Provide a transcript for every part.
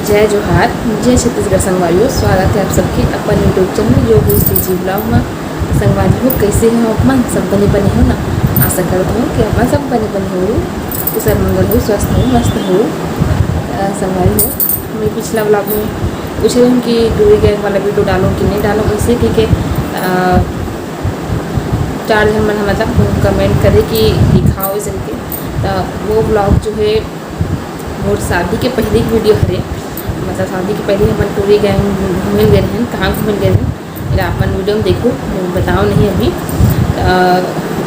जय जोहार, जय छत्तीसगढ़ संगवारियों। स्वागत है आप सबके अपन यूट्यूब चैनल जो जी ब्लॉग में। संगवारी हो कैसे हो अपन सब बने बने हो ना। आशा करता हूँ कि अपन सब बने बने हो, कुशल मंगल हो, स्वस्थ हो, मस्त हो। संगवारी हो, मैं पिछला ब्लॉग में पूछ रही हूँ कि टूरी गैंग वाला वीडियो डालूँ कि नहीं डालूँ। इससे कि 4 जन मन मतलब कमेंट करे कि दिखाओ इस के। तो वो ब्लॉग जो है वो शादी के पहले की वीडियो हरे, मतलब शादी के पहले अपन टूरी गैंग घूमे गए हैं। कहाँ घूमे गए हैं अपन वीडियो में देखो, बताओ नहीं अभी।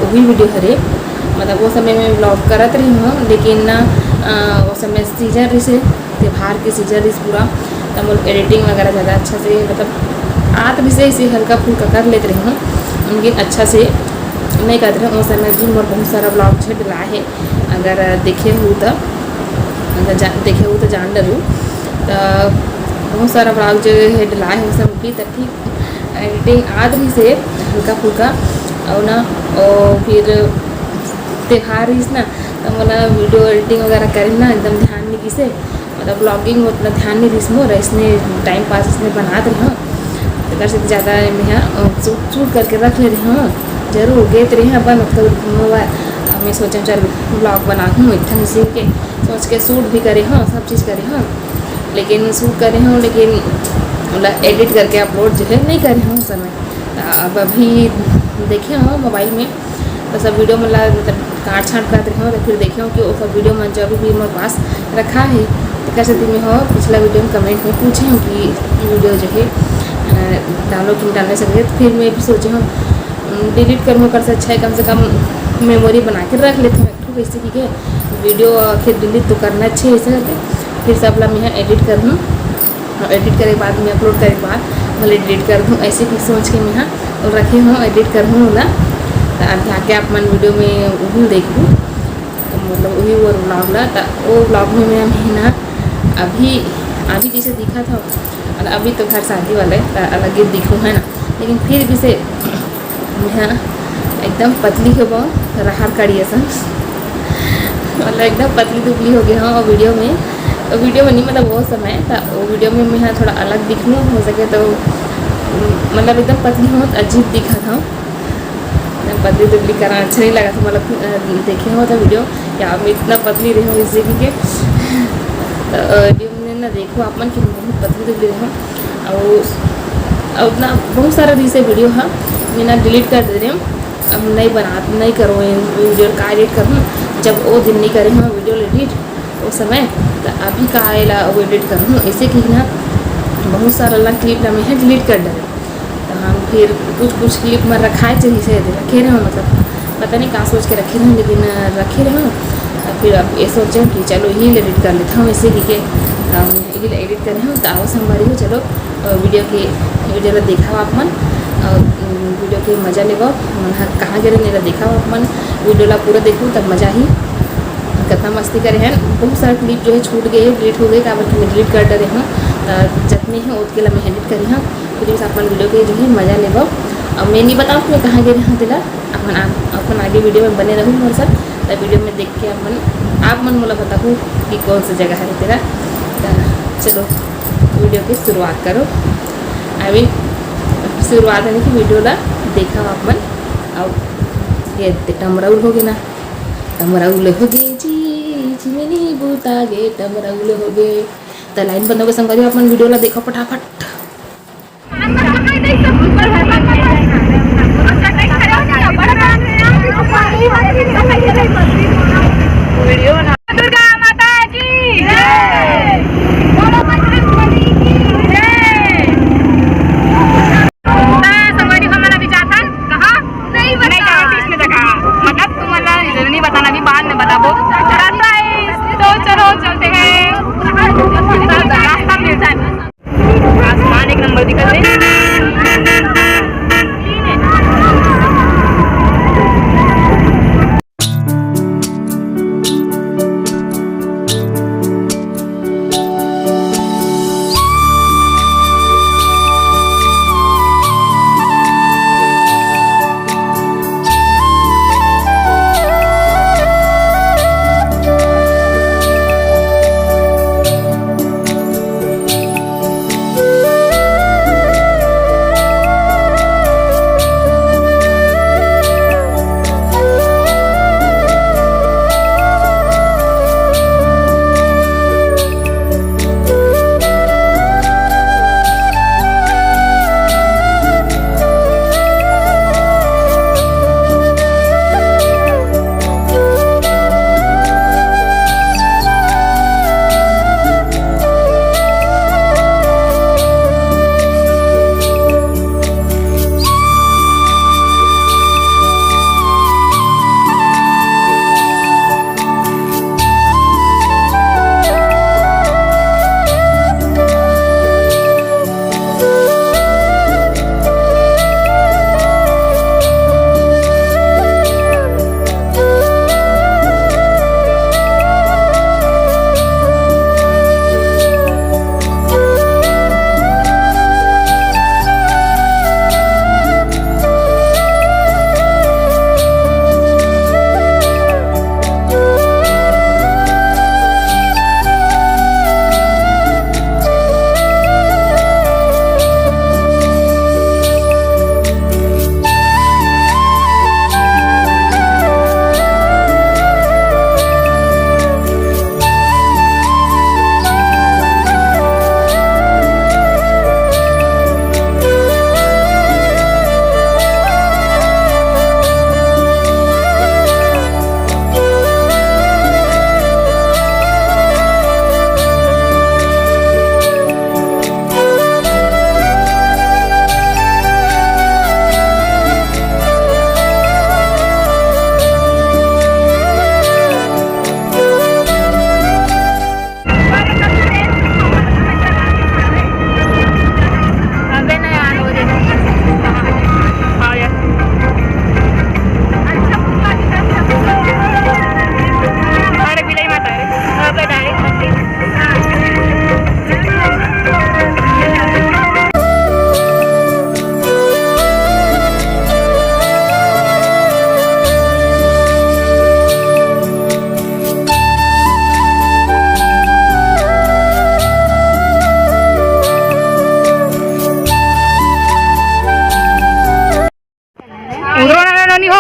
वही वीडियो हरे, मतलब वो समय में ब्लॉग करत रही हूँ, लेकिन वो समय सीजन रही से त्यौहार के सीजन रही पूरा। तो हम एडिटिंग वगैरह ज़्यादा अच्छा से मतलब आत भी से इसे हल्का फुल्का कर लेते रही हूँ, लेकिन अच्छा से नहीं करते रहे। उस समय भी मोर बहुत सारा ब्लॉग जो डला है, अगर देखे हो तो देखे हो तो जान डरू। तो बहुत सारा ब्लॉग जो है डला है उस समय भी, तो ठीक एडिटिंग आद भी से हल्का फुल्का और ना। और फिर त्यौहार रही ना, तो मतलब वीडियो एडिटिंग वगैरह करें ना एकदम ध्यान नहीं किसे, मतलब ब्लॉगिंग उतना ध्यान नहीं दी मोर। इसने टाइम पास इसने बना रही हूँ, तो से ज़्यादा मैं शूट करके रख ले रही हूँ। जरूर गए तो रही अपन मतलब मैं सोचा चल ब्लॉग बना हूँ इतना सीख के सोच के शूट भी करे हूँ, सब चीज़ करे हूँ, लेकिन शूट करे हूँ लेकिन मतलब एडिट करके अपलोड जो है नहीं करे हूँ समय। अब अभी देखे हूँ मोबाइल में तो सब वीडियो मतलब काट छाँट करते हूँ, तो फिर देखे हूँ कि वो सब वीडियो में जो भी मेरे पास रखा है तो कैसे दिन में हो। पिछला वीडियो में कमेंट में पूछे हूँ कि वीडियो जो है डालो कि डालने सके, तो फिर मैं भी सोचे हूँ डिलीट करूँ कर से अच्छा है कम से कम मेमोरी बना के रख लेती हूँ एक वैसे कि वीडियो फिर डिलीट तो करना अच्छे है ऐसे करके। फिर सब ला मैं एडिट कर दूँ, एडिट करे के बाद मैं अपलोड करे के बाद भले डिलीट कर दूँ, ऐसे भी सोच के मैं और रखे हूँ एडिट कर दूँ ना। तो आके आप मन वीडियो में वो देखूँ, तो मतलब वही वो ब्लॉग ला। तो वो ब्लॉग में मैं ना अभी जैसे दिखा था, और अभी तो घर शादी वाला है तो अलग ही दिखूँ है ना, लेकिन फिर भी से मैं एकदम पतली हो गई राहर कड़ी सन, मतलब एकदम पतली दुबली हो गया हाँ। वीडियो में नहीं मतलब वो समय था, वो वीडियो में मैं थोड़ा अलग दिखूँ हो सके तो मतलब एकदम पतली हूँ, अजीब दिखा था। पतली दुबली करना अच्छा नहीं लगा था, मतलब देखे हो तो वीडियो या मैं इतना पतली रही हूँ इस जगह के। तो वीडियो में ना देखो आप मन कि बहुत पतली दुबली रही हूँ। और उतना बहुत सारा जैसे वीडियो है मैं ना डिलीट कर दे रही हूँ। अब नहीं करो वीडियो का एडिट करूँ, जब वो दिन नहीं करे हूँ वीडियो एडिट उस समय, तो अभी का आएला वो एडिट करूँ ऐसे कि ना बहुत सारा क्लिप ला मैं डिलीट कर डरे। तो हम फिर कुछ क्लिप में रखा चाहिए से रखे रहे, मतलब पता नहीं कहाँ सोच के रखे रहे, लेकिन रखे रहे। फिर अब ये सोचे कि चलो यही एडिट कर लेता हूँ ऐसे कि यही एडिट कर रहे हूँ। तो आओ संगवारी हो चलो वीडियो ला देखा आप मन और वीडियो के मज़ा लेगा मन कहाँ गए मेरा देखा आप मन वीडियो ला पूरा देखूँ तब मज़ा ही कितना मस्ती करे हैं। बहुत सारे क्लिप जो है छूट गए डिलीट हो गए, क्या मैं डिलीट कर डरे हूँ। जितने हैं उसके लिए मैं एडिट करी हूँ, फिर अपन वीडियो के जो है मज़ा लेगा। और मैं नहीं बताऊँ कि मैं कहाँ गए हूँ दिला अपन आगे वीडियो में बने रहूँ मेरे साथ। तो वीडियो में देख के आप मन मोला बताऊँ कि कौन सी जगह है तेरा। चलो वीडियो की शुरुआत करो। अभी शुरुआत है कि वीडियो ला देखा आप मन। और ये टमराउल हो गए ना, टमराउल हो गए जी चिमनी बूता गे टमराउल हो गए। तो लाइन बंद हो गए संगवारी, अपन वीडियो ला देखो फटाफट। वीडियो बना दुर्गा माता की जय, बोलो बजरंग बली की जय। संगवारी हमारा विचार था कहाँ नहीं इसमें जगह मतलब तुम्हारा नहीं बताना, अभी बाद में बताबो। तो चलो चलते हैं, रास्ता मिल जाए। आसमान एक नंबर दिखा दे।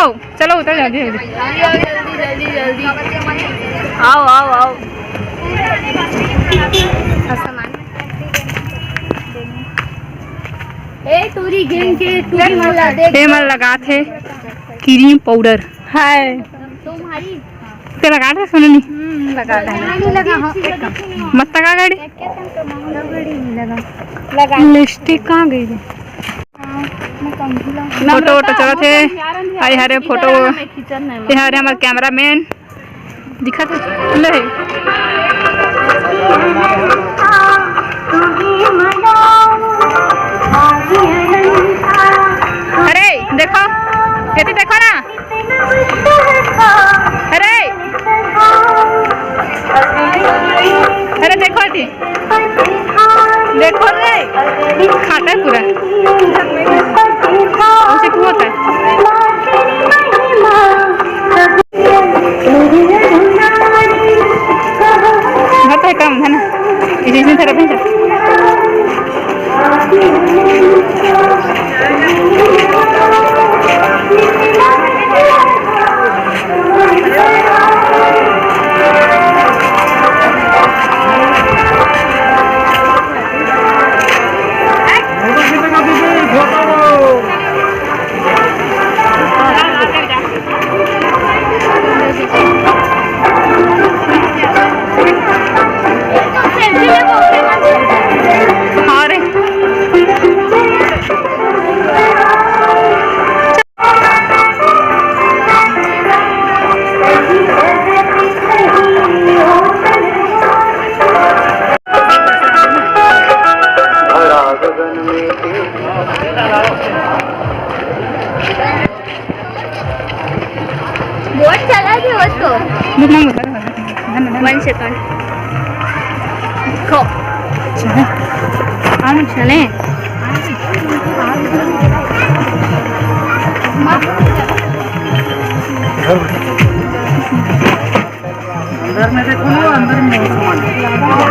चलो उतर जल्दी जल्दी जल्दी जल्दी आओ आओ आओ। टूरी गेम के मन लगा थे क्रीम पाउडर है तुम्हारी ते लगा थे सुनो नहीं लगा मत का गाड़ी लगा लिपस्टिक कहाँ गई थी फोटो वोटो चलो थे आई हरे फोटो हरे हमारे कैमरा मैन दिखा थे ले अरे देखो कहती देखो ना अरे अरे देखो थी देखो रे खाता है पूरा उसे क्यों होता है होता है कम है ना इसमें थेरेपी बोट चला दे उसको वन सेकंड खो हम चले अंदर में देखो ना अंदर में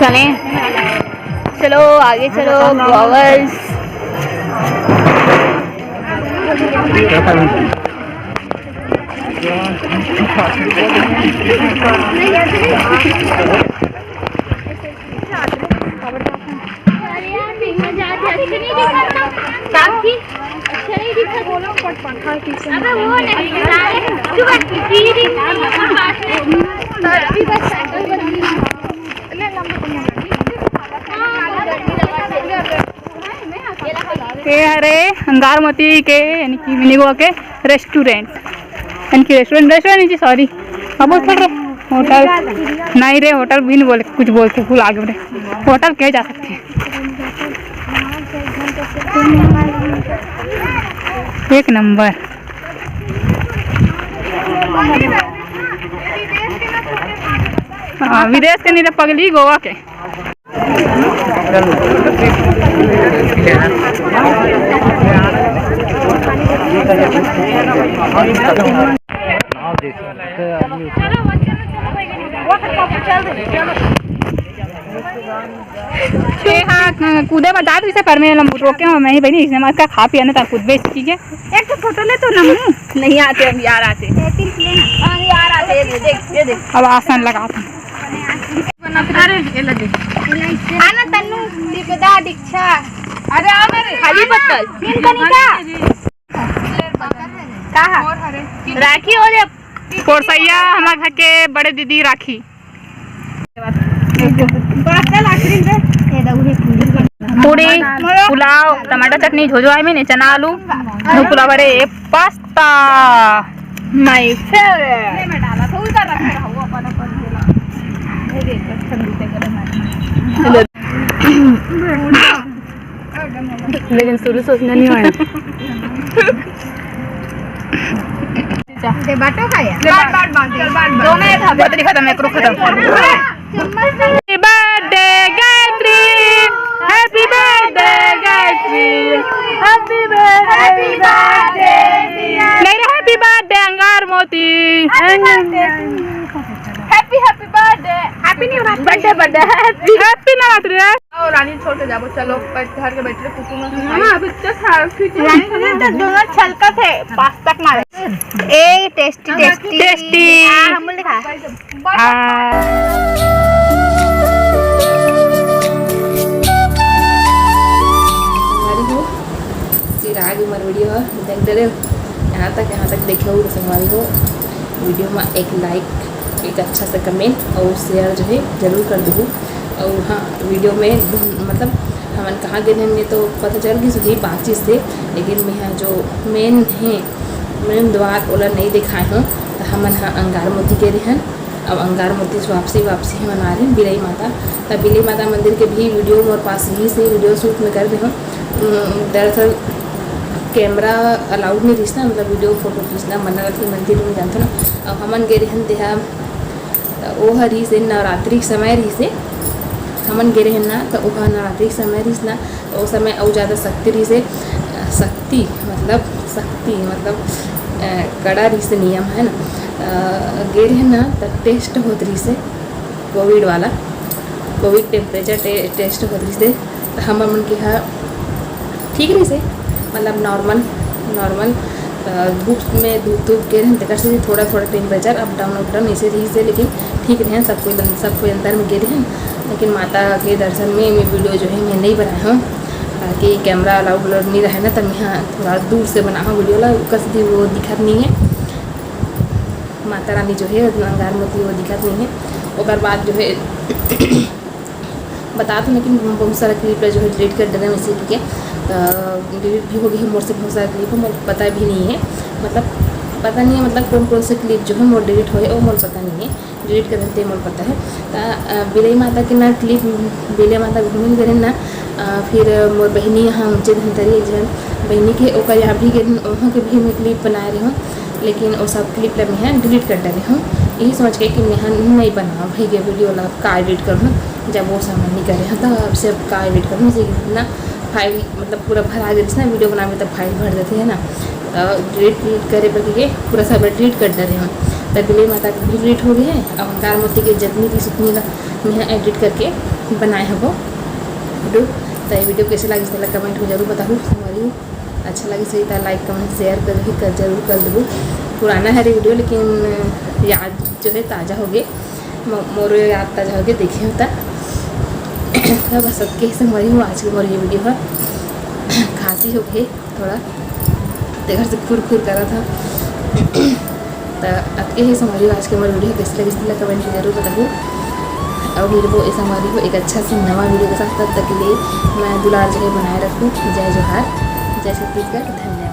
चले चलो आगे चलो बॉबल्स हरे अंगारमती के यानी कि मिनी गोवा के रेस्टोरेंट यानी कि रेस्टोरेंट नहीं सॉरी अब बोल रहे होटल नहीं रे होटल भी नहीं बोले कुछ बोलते फुल आगे बढ़े होटल कहे जा सकते हैं एक नंबर हाँ विदेश के नहीं तो पगली गोवा के हाँ कूदे बता इसे पर मैं रोके मैं ही बनी इसने का खा पिया ना खुद बेच कीजिए एक तो फोटो ले तो नहीं आते हम यार आते यार आते देख अब आसान लगा आना तन्नू दीपदा दीक्षा अरे आ मेरे खाली पत्तल तीन कनिका कहा राखी हो रे पोरसैया हमारे घर के बड़े दीदी राखी पूरी पुलाव टमाटर चटनी झोझो आई में चना आलू पुलाव बड़े पास्ता माय फेवरेट में डाला तो उधर रख रहा हूं अपन लेकिन शुरू सोचना नहीं आया बाटो खाया बाट दोनों था बतरी खत्म एक रो खत्म happy birthday Gayatri happy birthday Gayatri happy birthday नहीं happy birthday Angar Moti happy birthday birthday birthday happy Navratri रे। और रानी छोड़ के जाबो, चलो घर के बैठे कुटुम हां अभी तक रानी तो दोनों छलका थे पास तक मारे। ए टेस्टी टेस्टी टेस्टी हम बोल दिखा हमारी हो फिर आगे हमारी वीडियो देख दे रहे यहाँ तक देखे हो हमारी हो वीडियो में एक लाइक एक अच्छा सा कमेंट और शेयर जो है ज़रूर कर दो। और हाँ वीडियो में मतलब हमन कहाँ गए हमने तो पता चल कि सही बातचीत से, लेकिन मैं यहाँ जो मेन द्वार ओला नहीं दिखाए हूँ तो हमन हाँ अंगार मोती के रहन। अब अंगार मोती से वापसी हम आ रहे हैं बिलई माता। तब बिलई माता मंदिर के भी वीडियो मोर पास ही से वीडियो शूट में कर रहे हूँ। दरअसल कैमरा अलाउड नहीं रही ना, मतलब वीडियो फोटो खींचना मना रखी मंदिर में जानते ना। अब हमन गए रहन देहा वो हरी से नवरात्रि समय रही से हमन गे रहे ना तो वह नवरात्रि समय रही ना तो उस समय और ज़्यादा शक्ति रही से शक्ति मतलब कड़ा रही से नियम है ना। गे रहे ना तो टेस्ट होत रही से कोविड टेम्परेचर टेस्ट होत रही से तो हम मन के हाँ ठीक रही से मतलब नॉर्मल धूप में धूप के रहते कर से थोड़ा टेम्परेचर अप डाउन ऐसे रही से, लेकिन ठीक रहे सब कोई अंदर में गे रहे। लेकिन माता के दर्शन में मैं वीडियो जो है मैं नहीं बनाया हूँ ताकि कैमरा अलाउड नहीं रहे ना, तब मैं यहाँ थोड़ा दूर से बना हूँ वीडियो ला कसदी वो दिखत नहीं है। माता रानी जो है अंगार मोती वो दिखत नहीं है। और बाद जो है बता दूँ, लेकिन बहुत सारा क्लिप जो है डिलीट कर देना इसी के डिलीट भी हो गई है मोर से बहुत सारा क्लिप है मोर पता भी नहीं है, मतलब कौन से क्लिप जो है मोर डिलीट हो वो मोर पता नहीं है। डिलीट कर देते मोर पता है तो बिलई माता के ना क्लिप बिलई माता घूमिल गए ना। फिर मोर बहनी यहाँ ऊँचे धनतरी एक जन बहनी के ओकर यहाँ भी गए वहाँ के भी मैं क्लिप बनाए रही हूँ, लेकिन वो सब क्लिप ला मैं डिलीट कर डाली हूँ। यही सोच के कि मैं नहीं बनाऊँ भाई के वीडियो ला का एडिट करूँ, जब वो सामान नहीं करे तो अब से का एडिट करूँ ना फाइल मतलब पूरा भरा गई ना वीडियो बनाने तब फाइल भर देते हैं ना। तो डिलीट करे पर के पूरा सब डिलीट कर दे रहे हैं तब बिलई माता की डिलीट हो गई है। और अंगार मोती के जितनी की सुतनी मैं एडिट करके बनाए हैं वो वीडियो। तो ये वीडियो कैसे लगी इसलिए कमेंट में जरूर बताऊँ। हमारी अच्छा लगे सही था लाइक कमेंट शेयर कर जरूर कर दूँ। पुराना है वीडियो लेकिन याद जो है ताज़ा हो गए मोर याद ताज़ा हो गए देखे होता तो बस सबके ही संगवारी हूँ। आज की मोर ये वीडियो है खांसी हो गई थोड़ा घर से खुर करा था तो आपके ही संगवारी आज के मोर वीडियो कैसे लगी इसलिए कमेंट में जरूर बताऊँ। और मेरे को ऐसा हमारी को एक अच्छा से नवा वीडियो के साथ तब तक के लिए मैं दुलार जगह बनाए रखूँ। जय जोहार, जय छत्तीसगढ़, धन्यवाद।